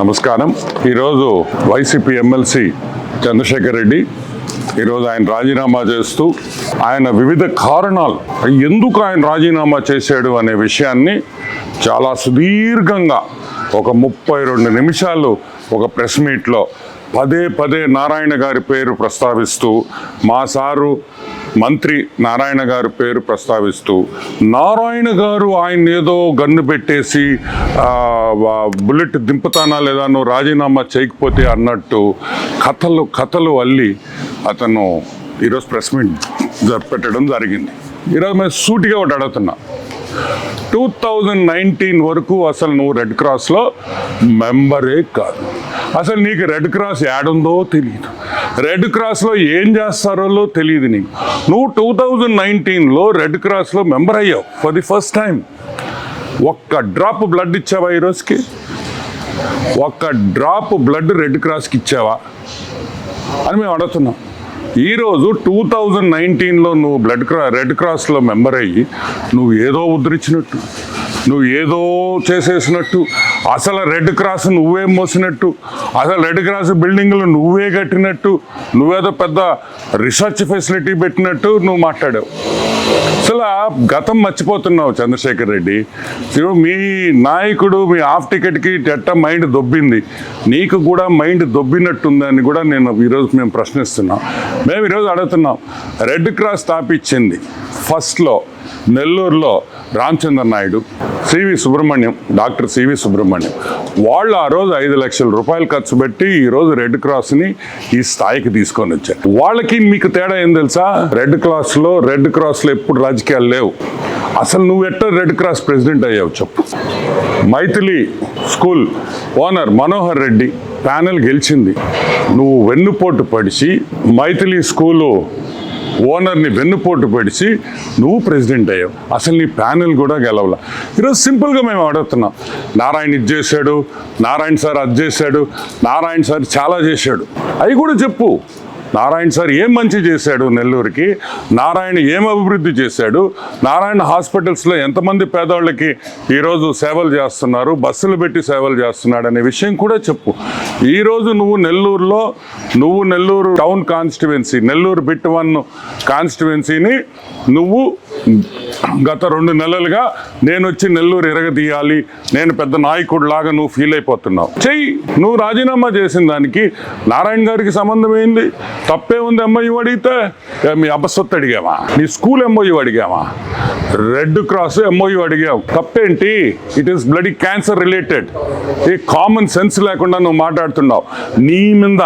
నమస్కారం. ఈరోజు YCP MLC Chandrasekhar Reddy ఈరోజు ఆయన రాజీనామా చేస్తూ ఆయన వివిధ కారణాలు ఎందుకు ఆయన రాజీనామా చేశాడు అనే విషయాన్ని చాలా సుదీర్ఘంగా ఒక 32 నిమిషాలు ఒక ప్రెస్ మీట్లో పదే నారాయణ గారి పేరు ప్రస్తావిస్తూ మా సారు మంత్రి నారాయణ గారి పేరు ప్రస్తావిస్తూ నారాయణ గారు ఆయన ఏదో గన్ను పెట్టేసి బుల్లెట్ దింపుతానా లేదా నువ్వు రాజీనామా చేయకపోతే అన్నట్టు కథలు అల్లి అతను ఈరోజు ప్రెస్ మీట్ పెట్టడం జరిగింది. ఈరోజు మేము సూటిగా ఒకటి అడుగుతున్నా, 2019 వరకు అసలు నువ్వు రెడ్ క్రాస్లో మెంబరే కాదు. అసలు నీకు రెడ్ క్రాస్ యాడుందో తెలియదు, రెడ్ క్రాస్లో ఏం చేస్తారో తెలియదు నీకు. నువ్వు 2019లో రెడ్ క్రాస్లో మెంబర్ అయ్యావు ఫర్ ది ఫస్ట్ టైం. ఒక్క డ్రాప్ బ్లడ్ ఇచ్చావా ఈరోజుకి? ఒక్క డ్రాప్ బ్లడ్ రెడ్ క్రాస్కి ఇచ్చావా అని మేము అడుగుతున్నాం. ఈరోజు 2019లో నువ్వు రెడ్ క్రాస్లో మెంబర్ అయ్యి నువ్వు ఏదో ఉద్ధరించినట్టు, నువ్వు ఏదో చేసేసినట్టు, అసలు రెడ్ క్రాస్ నువ్వే మోసినట్టు, అసలు రెడ్ క్రాస్ బిల్డింగ్లు నువ్వే కట్టినట్టు, నువ్వేదో పెద్ద రీసెర్చ్ ఫెసిలిటీ పెట్టినట్టు నువ్వు మాట్లాడావు. అసలు గతం మర్చిపోతున్నావు చంద్రశేఖర్ రెడ్డి. మీ నాయకుడు మీ హాఫ్ టికెట్కి ఎట్ట మైండ్ దొబ్బింది, నీకు కూడా మైండ్ దొబ్బినట్టుందని కూడా ఈరోజు మేము ప్రశ్నిస్తున్నాం. మేము ఈరోజు అడుగుతున్నాం, రెడ్ క్రాస్ స్థాపించింది ఫస్ట్లో నెల్లూరులో రామచంద్ర నాయుడు, డాక్టర్ సివి సుబ్రహ్మణ్యం వాళ్ళు ఆ రోజు 5 లక్షల రూపాయలు ఖర్చు పెట్టి ఈరోజు రెడ్ క్రాస్ని ఈ స్థాయికి తీసుకొని వచ్చారు. వాళ్ళకి మీకు తేడా ఏం తెలుసా? రెడ్ క్రాస్లో ఎప్పుడు రాజకీయాలు లేవు. అసలు నువ్వు ఎట్లా రెడ్ క్రాస్ ప్రెసిడెంట్ అయ్యావు చెప్పు. Mythili school owner Manohar Reddy panel గెలిచింది, నువ్వు వెన్నుపోటు పడిచి మైథిలి స్కూలు ఓనర్ని వెన్నుపోటు పడిచి నువ్వు ప్రెసిడెంట్ అయ్యావు. అసలు నీ ప్యానెల్ కూడా గెలవలా. ఈరోజు సింపుల్గా మేము అడుగుతున్నాం, నారాయణ ఇది చేశాడు, నారాయణ సార్ అది చేశాడు, నారాయణ సార్ చాలా చేశాడు, అవి కూడా చెప్పు. నారాయణ సార్ ఏం మంచి చేశాడు నెల్లూరుకి, నారాయణ ఏం అభివృద్ధి చేశాడు, నారాయణ హాస్పిటల్స్లో ఎంతమంది పేదవాళ్ళకి ఈరోజు సేవలు చేస్తున్నారు, బస్సులు పెట్టి సేవలు చేస్తున్నాడు అనే విషయం కూడా చెప్పు. ఈరోజు నువ్వు Nellore town constituency, Nellore bit 1 కాన్స్టిట్యువెన్సీని నువ్వు గత 2 నెలలుగా నేను వచ్చి నెల్లూరు ఎరగదీయాలి, నేను పెద్ద నాయకుడు లాగా నువ్వు ఫీల్ అయిపోతున్నావు. చెయ్యి. నువ్వు రాజీనామా చేసిన దానికి నారాయణ గారికి సంబంధం ఏంది? తప్పే ఉంది. ఎంఓయూ అడిగితే మీ అబ్బసొత్తు అడిగావా? నీ స్కూల్ ఎంఓయూ అడిగావా? రెడ్ క్రాస్ ఎంఓయూ అడిగావు, తప్పేంటి? It is bloody cancer related. ఈ కామన్ సెన్స్ లేకుండా నువ్వు మాట్లాడుతున్నావు. నీ మీద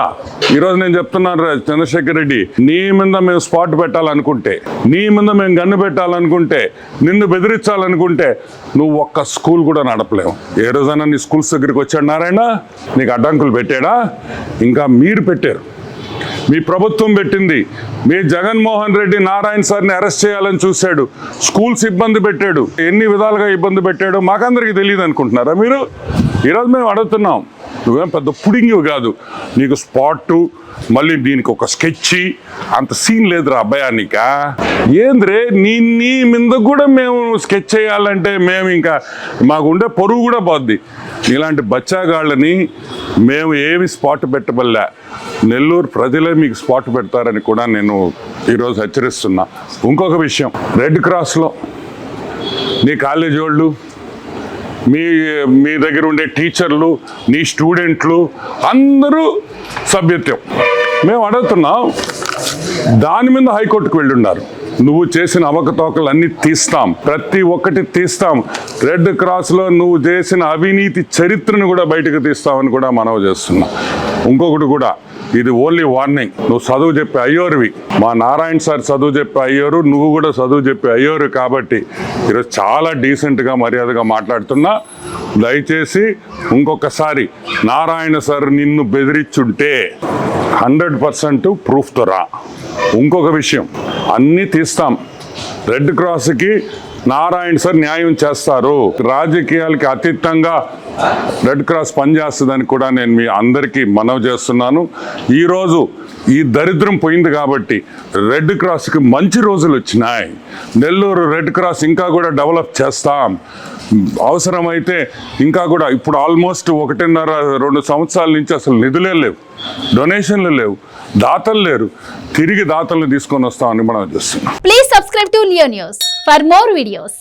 ఈరోజు నేను చెప్తున్నాను చంద్రశేఖర్ రెడ్డి, నీ మీద మేము స్పాట్ పెట్టాలనుకుంటే, నీ మీద మేము గన్ను పెట్టాలనుకుంటే, నిన్ను బెదిరించాలనుకుంటే నువ్వు ఒక్క స్కూల్ కూడా నడపలేవు. ఏ రోజైనా నీ స్కూల్స్ దగ్గరికి వచ్చాడు నారాయణ? నీకు అడ్డంకులు పెట్టాడా? ఇంకా మీరు పెట్టారు, మీ ప్రభుత్వం పెట్టింది. మీ జగన్మోహన్ రెడ్డి నారాయణ సార్ని అరెస్ట్ చేయాలని చూశాడు, స్కూల్స్ ఇబ్బంది పెట్టాడు, ఎన్ని విధాలుగా ఇబ్బంది పెట్టాడో మాకందరికీ తెలియదు అనుకుంటున్నారా మీరు? ఈరోజు మేము అడుగుతున్నాం, నువ్వేం పెద్ద పుడింగి కాదు, నీకు స్పాటు మళ్ళీ దీనికి ఒక స్కెచ్ అంత సీన్ లేదురా అబ్బాయా నీకా. ఏంద్రే నీ మీద కూడా మేము స్కెచ్ చేయాలంటే మేము ఇంకా మాకు ఉండే పొరుగు కూడా పోద్ది. ఇలాంటి బచ్చాగాళ్ళని మేము ఏమి స్పాట్ పెట్టబల్లా, నెల్లూరు ప్రజలే మీకు స్పాట్ పెడతారని కూడా నేను ఈరోజు హెచ్చరిస్తున్నా. ఇంకొక విషయం, రెడ్ క్రాస్లో నీ కాలేజీ వాళ్ళు, మీ దగ్గర ఉండే టీచర్లు, నీ స్టూడెంట్లు అందరూ సభ్యత్వం. మేము అడుగుతున్నాం, దాని మీద హైకోర్టుకు వెళ్ళున్నారు. నువ్వు చేసిన అవకతవకలు అన్నీ తీస్తాం, ప్రతి ఒక్కటి తీస్తాం. రెడ్ క్రాస్లో నువ్వు చేసిన అవినీతి చరిత్రను కూడా బయటకు తీస్తామని కూడా మనవి చేస్తున్నా. ఇంకొకటి కూడా, ఇది ఓన్లీ వార్నింగ్. నువ్వు చదువు చెప్పే అయ్యోరువి, మా నారాయణ సార్ చదువు చెప్పే అయ్యోరు, నువ్వు కూడా చదువు చెప్పే అయ్యోరు కాబట్టి ఈరోజు చాలా డీసెంట్గా మర్యాదగా మాట్లాడుతున్నా. దయచేసి ఇంకొకసారి నారాయణ సార్ నిన్ను బెదిరించుంటే 100% ప్రూఫ్తో రా. ఇంకొక విషయం, అన్నీ తీస్తాం. రెడ్ క్రాస్కి నారాయణ సార్ న్యాయం చేస్తారు. రాజకీయాలకి అతీతంగా రెడ్ క్రాస్ పనిచేస్తుందని కూడా నేను మీ అందరికీ మనవి చేస్తున్నాను. ఈరోజు ఈ దరిద్రం పోయింది కాబట్టి రెడ్ క్రాస్కి మంచి రోజులు వచ్చినాయి. నెల్లూరు రెడ్ క్రాస్ ఇంకా కూడా డెవలప్ చేస్తాం. అవసరమైతే ఇంకా కూడా ఇప్పుడు ఆల్మోస్ట్ 1.5-2 సంవత్సరాల నుంచి అసలు నిధులే లేవు, డొనేషన్లు లేవు, దాతలు లేరు. తిరిగి దాతలను తీసుకొని వస్తామని మనం చూస్తున్నాం. Please subscribe to Leo news for more videos.